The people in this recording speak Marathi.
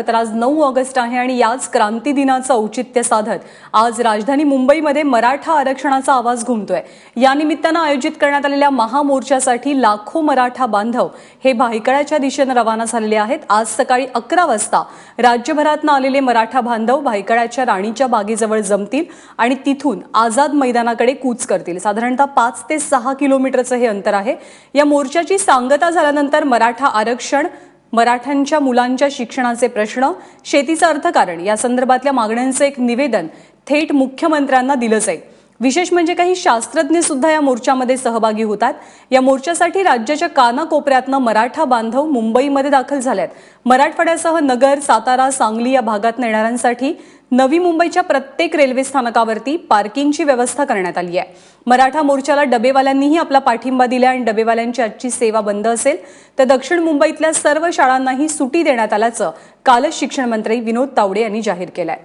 तर आज 9 ऑगस्ट आहे आणि याच क्रांती दिनाचं औचित्य साधत आज राजधानी मुंबईमध्ये मराठा आरक्षणाचा आवाज घुमतोय। या निमित्तानं आयोजित करण्यात आलेल्या महामोर्चासाठी लाखो मराठा बांधव हे भायखळ्याच्या दिशेने रवाना झालेले आहेत। आज सकाळी 11 वाजता राज्यभरातून आलेले मराठा बांधव भायखळ्याच्या राणीच्या बागेजवळ जमतील आणि तिथून आझाद मैदानाकडे कूच करतील। साधारणतः 5 ते 6 किलोमीटरचं हे अंतर आहे। या मोर्चाची सांगता झाल्यानंतर मराठा आरक्षण, मराठ्यांच्या मुलांच्या शिक्षणाचे प्रश्न, शेतीचं अर्थकारण या संदर्भातल्या मागण्यांचं एक निवेदन थेट मुख्यमंत्र्यांना दिलं जाईल। विशेष म्हणजे काही शास्त्रज्ञ सुद्धा या मोर्चामध्ये सहभागी होतात। या मोर्चासाठी राज्याच्या कानाकोपऱ्यातनं मराठा बांधव मुंबईमध्ये दाखल झालेत। मराठवाड्यासह नगर, सातारा, सांगली या भागात येणाऱ्यांसाठी नवी मुंबईच्या प्रत्येक रेल्वे स्थानकावरती पार्किंगची व्यवस्था करण्यात आली आहे। मराठा मोर्चाला डबेवाल्यांनीही आपला पाठिंबा दिला आणि डबेवाल्यांची आजची सेवा बंद असेल तर दक्षिण मुंबईतल्या सर्व शाळांनाही सुटी देण्यात आल्याचं कालच शिक्षण मंत्री विनोद तावडे यांनी जाहीर केलंय।